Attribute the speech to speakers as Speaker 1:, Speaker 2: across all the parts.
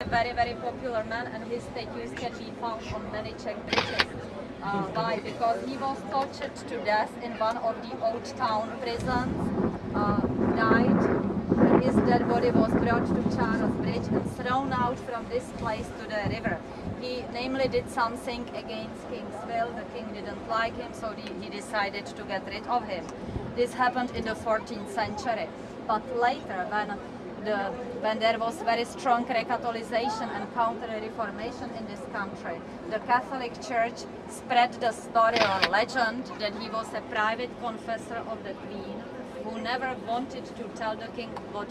Speaker 1: A very popular man, and his statues can be found on many Czech bridges. Why? Because he was tortured to death in one of the old town prisons, died, and his dead body was brought to Charles Bridge and thrown out from this place to the river. He namely did something against King's will. The king didn't like him, so he decided to get rid of him. This happened in the 14th century. But later, when there was very strong recatholicization and counter-reformation in this country, the Catholic Church spread the story or legend that he was a private confessor of the Queen who never wanted to tell the king what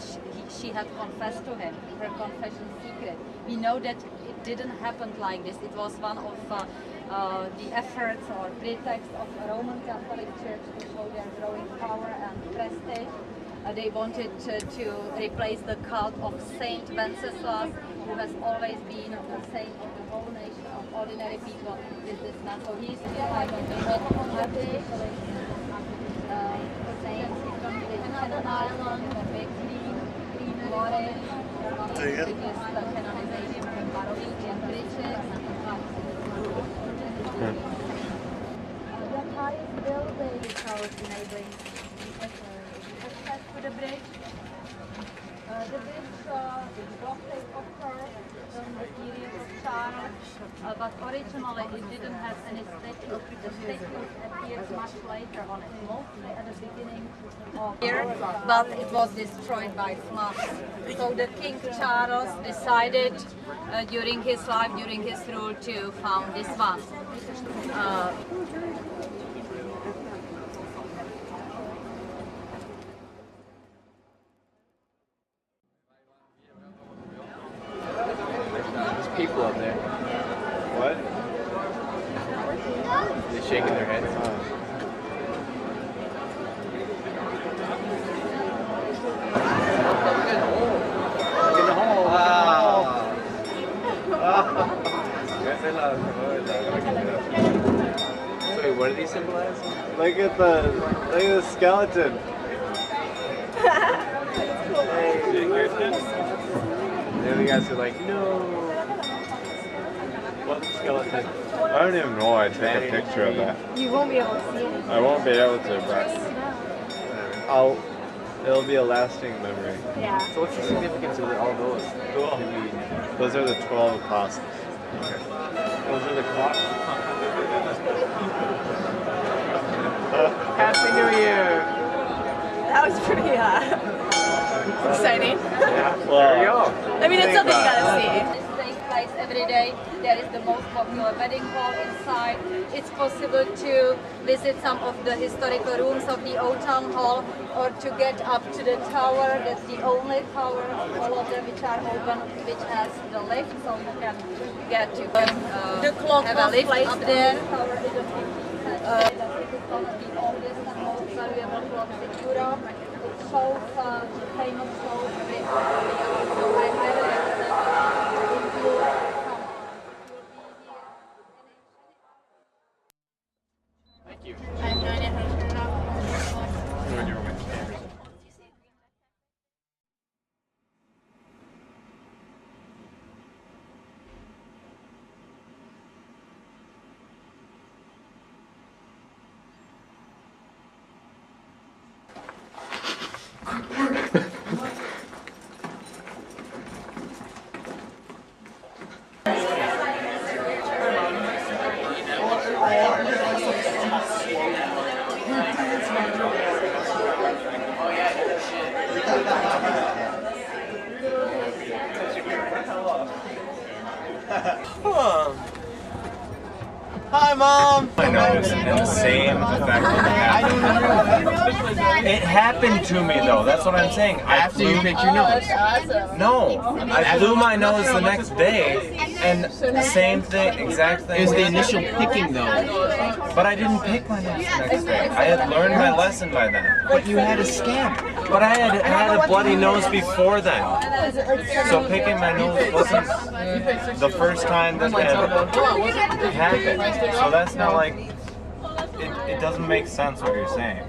Speaker 1: she had confessed to him, her confession secret. We know that it didn't happen like this. It was one of the efforts or pretext of the Roman Catholic Church to show their growing power and prestige. They wanted to replace the cult of Saint Wenceslas, who has always been the saint of the whole nation of ordinary people, with this man. So he's like on the head of the saints from the Channel Island, the big clean water, the biggest canonization of Barovian bridges. The highest building is housed enabling access to the bridge. The bridge blockade occurred in the period of Charles, but originally it didn't have any statues. The statues appeared much later on it, mostly at the beginning of the year, but it was destroyed by floods. So the King Charles decided during his life, during his rule, to found this one.
Speaker 2: People up there.
Speaker 3: What?
Speaker 2: They're shaking their heads. Look in the hole. Sorry, what do these symbolize?
Speaker 3: Look at the skeleton.
Speaker 2: The other guys are like, no. What skeleton?
Speaker 3: I don't even know why I took a picture of that.
Speaker 4: You won't be able to see it.
Speaker 3: I won't be able to, but it'll be a lasting memory.
Speaker 4: Yeah.
Speaker 2: So what's the significance of all those?
Speaker 3: Cool. Those are the 12 apostles.
Speaker 2: Those are the clocks. Happy New Year!
Speaker 4: That was pretty exciting.
Speaker 2: Yeah.
Speaker 3: Well,
Speaker 2: there you go.
Speaker 4: I mean, it's something you gotta see.
Speaker 1: This takes place every day. There is the most popular wedding hall inside. It's possible to visit some of the historical rooms of the old town hall, or to get up to the tower. That's the only tower of all of them which are open, which has the lift, so you can get to the clock have a lift up there. The tower is a 15th century. It is one of the oldest and most valuable clocks in Europe. It shows the famous show every hour. So I highly recommend it.
Speaker 2: Thank you.
Speaker 4: I have no idea how to turn it off.
Speaker 3: Hi, Mom!
Speaker 5: I know it's insane the fact that it happened to me though, that's what I'm saying.
Speaker 2: After you picked your nose.
Speaker 5: No, I blew my nose the next day and same thing, exact thing.
Speaker 2: It was the initial picking though.
Speaker 5: But I didn't pick my nose the next day. I had learned my lesson by then.
Speaker 2: But you had a scab.
Speaker 5: But I had a bloody nose before then. So picking my nose wasn't the first time that it happened. So that's not like, it doesn't make sense what you're saying.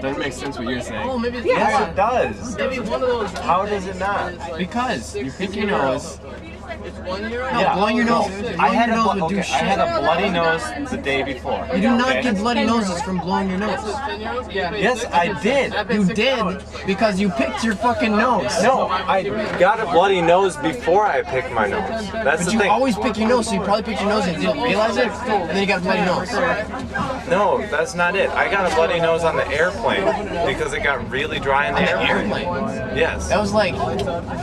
Speaker 2: Doesn't make sense what you're saying.
Speaker 4: Oh,
Speaker 5: Yes, it does.
Speaker 2: Maybe one of those.
Speaker 5: How does it not?
Speaker 2: Because you pick your nose,
Speaker 5: Yeah.
Speaker 6: Blowing your nose.
Speaker 5: I had a
Speaker 6: Blowing your nose would do
Speaker 5: I had
Speaker 6: shit.
Speaker 5: a bloody nose the day before.
Speaker 6: You do not
Speaker 5: okay?
Speaker 6: get bloody noses from blowing your nose.
Speaker 5: Yes, I did.
Speaker 6: You did because you picked your fucking nose.
Speaker 5: No, I got a bloody nose before I picked my nose. That's
Speaker 6: But
Speaker 5: the
Speaker 6: you
Speaker 5: thing.
Speaker 6: always pick your nose, so you probably picked your nose and didn't realize it, and then you got a bloody nose.
Speaker 5: No, that's not it. I got a bloody nose on the airplane because it got really dry in the airplane. Yes.
Speaker 6: That was like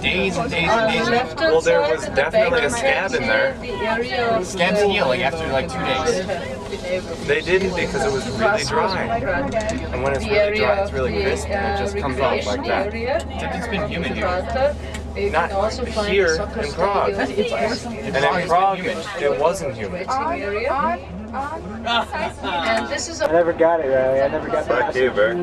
Speaker 6: days and days and days.
Speaker 5: Well, there was definitely a scab in there.
Speaker 6: Scabs heal like after like 2 days.
Speaker 5: They didn't because it was really dry. And when it's really dry, it's really crisp and it just comes off like that.
Speaker 6: Except it's been humid here.
Speaker 5: Not here in Prague. And in Prague, it wasn't humid.
Speaker 1: And this is
Speaker 3: I never got it, Riley. I never got the
Speaker 5: Fuck you, Bert.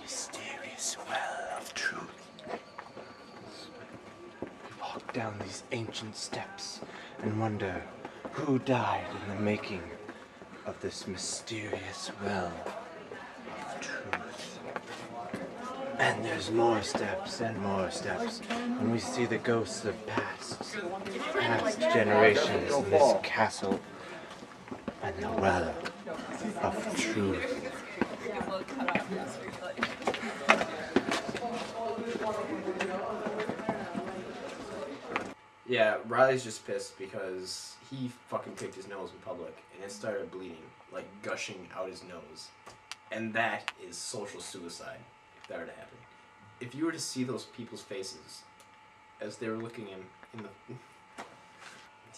Speaker 5: Mysterious well of truth. We walk down these ancient steps and wonder who died in the making of this mysterious well of truth. And there's more steps and more steps, and we see the ghosts of past generations in this castle and the well of truth.
Speaker 7: Yeah, Riley's just pissed because he fucking picked his nose in public and it started bleeding, like gushing out his nose. And that is social suicide, if that were to happen. If you were to see those people's faces as they were looking in the...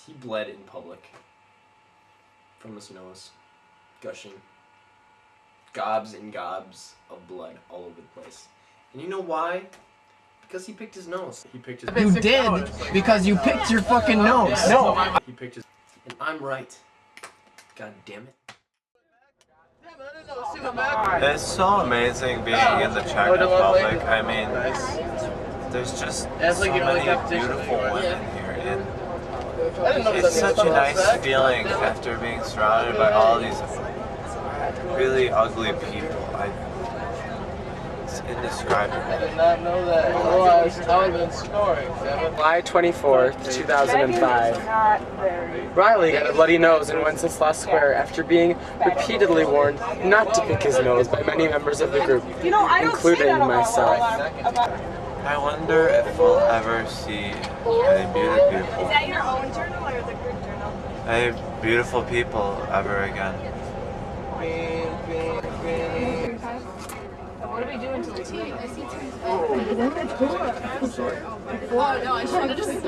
Speaker 7: He bled in public from his nose, gushing. Gobs and gobs of blood all over the place. And you know why? Because he picked his nose. He picked his...
Speaker 6: You did because you picked your fucking nose.
Speaker 7: No! He picked his... And I'm right. God damn it.
Speaker 5: It's so amazing being in the Czech Republic. I mean, there's just so many beautiful women here, and it's such a nice feeling after being surrounded by all these really ugly people. It's indescribable.
Speaker 3: I did not know that. Otherwise, I would have been snoring. July 24th, 2005. Riley got a bloody nose in Wenceslas Square after being repeatedly warned not to pick his nose by many members of the group, including myself.
Speaker 5: I wonder if we'll ever see any beautiful people.
Speaker 4: Is that your own journal or the group journal?
Speaker 5: Any beautiful people ever again.
Speaker 4: What do we do until tea? I see tea. Oh no, I should have just